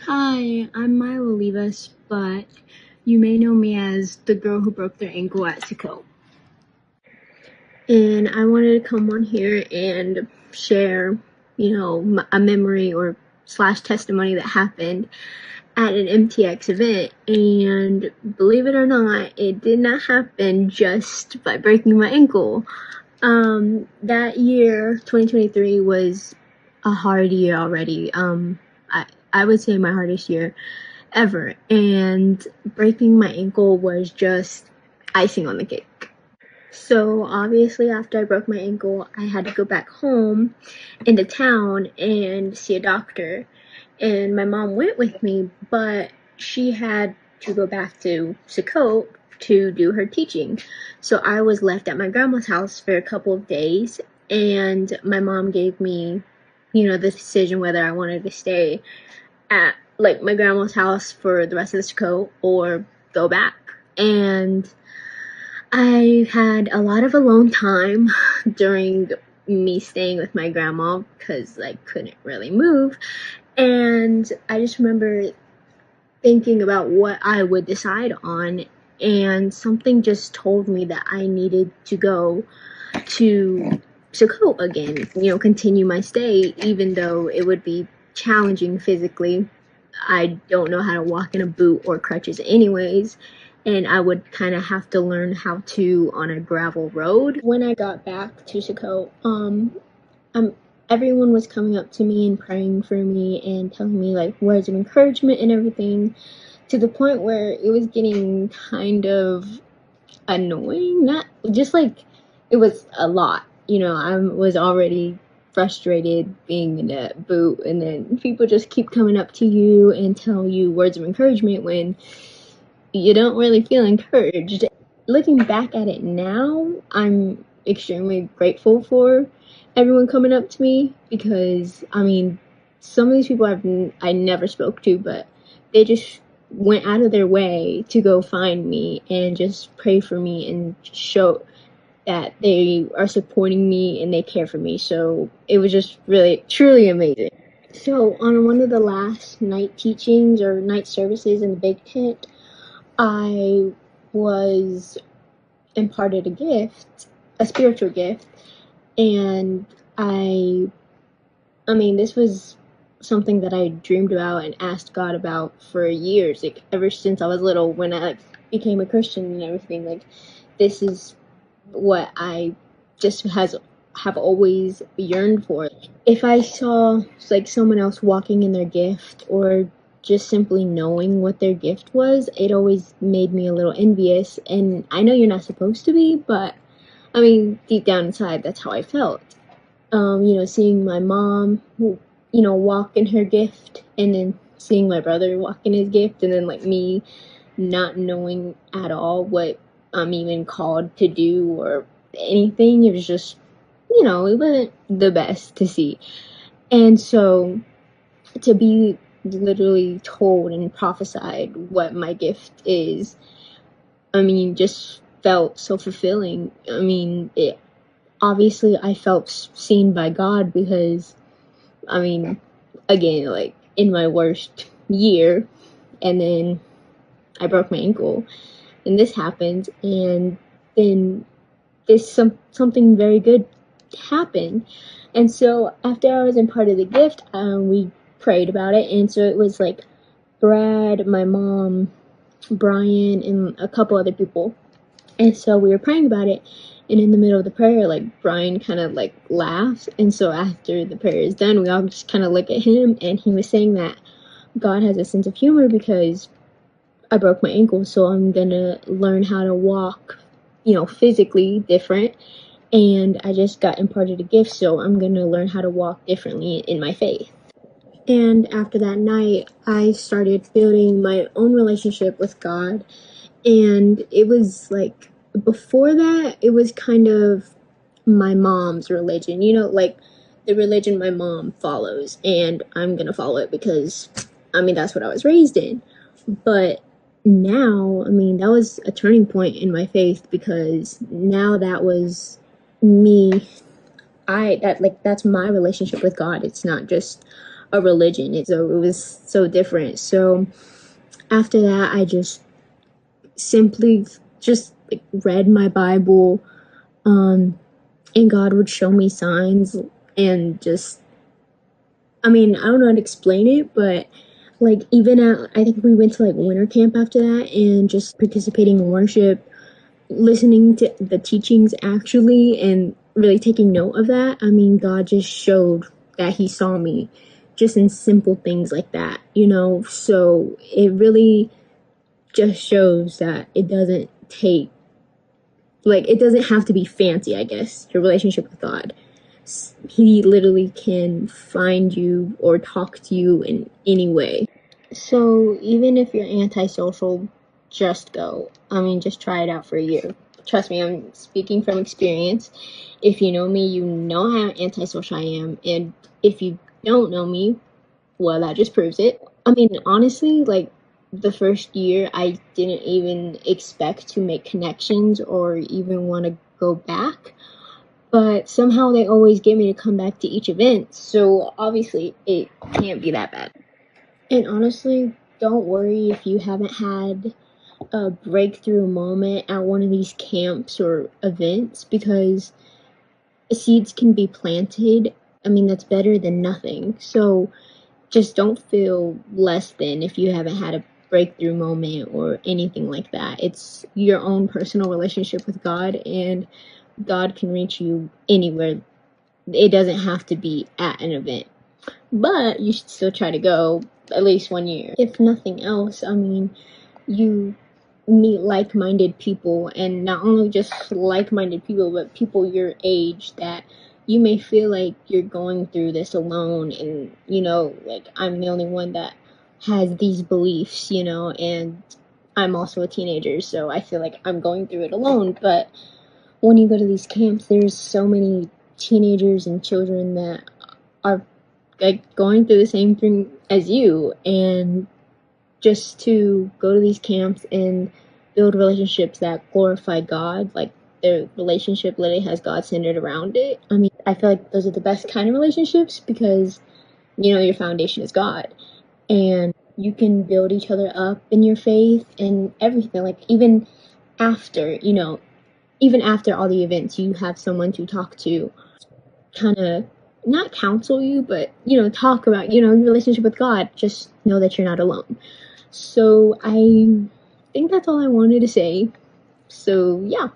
Hi, I'm Milo Olivas, but you may know me as the girl who broke their ankle at Sicko. And I wanted to come on here and share, a memory or slash testimony that happened at an MTX event. And believe it or not, it did not happen just by breaking my ankle. That year, 2023, was a hard year already. I would say my hardest year ever, and breaking my ankle was just icing on the cake. So obviously after I broke my ankle, I had to go back home into town and see a doctor, and my mom went with me, but she had to go back to Sakote to do her teaching. So I was left at my grandma's house for a couple of days, and my mom gave me, the decision whether I wanted to stay at like my grandma's house for the rest of the school or go back. And I had a lot of alone time during me staying with my grandma because I couldn't really move. And I just remember thinking about what I would decide on, and something just told me that I needed to go to Sokote again, continue my stay, even though it would be challenging physically. I don't know how to walk in a boot or crutches anyways, and I would kind of have to learn how to on a gravel road. When I got back to Chicago, everyone was coming up to me and praying for me and telling me like words of encouragement and everything, to the point where it was getting kind of annoying. Not just like, it was a lot. I was already frustrated being in that boot, and then people just keep coming up to you and tell you words of encouragement when you don't really feel encouraged. Looking back at it now, I'm extremely grateful for everyone coming up to me, because some of these people I never spoke to, but they just went out of their way to go find me and just pray for me and show that they are supporting me and they care for me. So it was just really, truly amazing. So on one of the last night teachings or night services in the big tent, I was imparted a gift, a spiritual gift, and this was something that I dreamed about and asked God about for years, like ever since I was little, when I became a Christian and everything. Like, this is what I just have always yearned for. If I saw like someone else walking in their gift, or just simply knowing what their gift was, it always made me a little envious. And I know you're not supposed to be, but deep down inside, that's how I felt. Seeing my mom, walk in her gift, and then seeing my brother walk in his gift, and then like me not knowing at all what I'm even called to do or anything. It was just, it wasn't the best to see. And so to be literally told and prophesied what my gift is, just felt so fulfilling. It obviously, I felt seen by God, because again, like in my worst year, and then I broke my ankle, and this happened, and then something very good happened. And so after I was imparted the gift, we prayed about it. And so it was like Brad, my mom, Brian, and a couple other people. And so we were praying about it, and in the middle of the prayer, like, Brian kind of like laughs. And so after the prayer is done, we all just kind of look at him, and he was saying that God has a sense of humor, because I broke my ankle, so I'm gonna learn how to walk, physically different. And I just got imparted a gift, so I'm gonna learn how to walk differently in my faith. And after that night, I started building my own relationship with God. And it was like, before that, it was kind of my mom's religion, like the religion my mom follows, and I'm gonna follow it because that's what I was raised in. But now, that was a turning point in my faith, because now that was me. That's my relationship with God. It's not just a religion. So it was so different. So after that, I just simply just like, read my Bible, and God would show me signs and just, I mean, I don't know how to explain it, but like even at, I think we went to like winter camp after that and just participating in worship, listening to the teachings actually, and really taking note of that. I mean, God just showed that He saw me just in simple things like that, you know? So it really just shows that it doesn't take, like, it doesn't have to be fancy, I guess, your relationship with God. He literally can find you or talk to you in any way. So even if you're antisocial, just go. I mean, just try it out for a year. Trust me, I'm speaking from experience. If you know me, you know how antisocial I am. And if you don't know me, well, that just proves it. I mean, honestly, like the first year, I didn't even expect to make connections or even want to go back. But somehow they always get me to come back to each event. So obviously, it can't be that bad. And honestly, don't worry if you haven't had a breakthrough moment at one of these camps or events, because seeds can be planted. I mean, that's better than nothing. So just don't feel less than if you haven't had a breakthrough moment or anything like that. It's your own personal relationship with God, and God can reach you anywhere. It doesn't have to be at an event, but you should still try to go at least 1 year. If nothing else, I mean, you meet like-minded people, and not only just like-minded people, but people your age that you may feel like you're going through this alone, and you know, like I'm the only one that has these beliefs, you know, and I'm also a teenager, so I feel like I'm going through it alone. But when you go to these camps, there's so many teenagers and children that are like going through the same thing as you, and just to go to these camps and build relationships that glorify God, like their relationship literally has God centered around it. I mean, I feel like those are the best kind of relationships because you know your foundation is God, and you can build each other up in your faith and everything. Like even after, you know, even after all the events, you have someone to talk to, kind of not counsel you, but you know, talk about, you know, your relationship with God. Just know that you're not alone. So I think that's all I wanted to say. So yeah.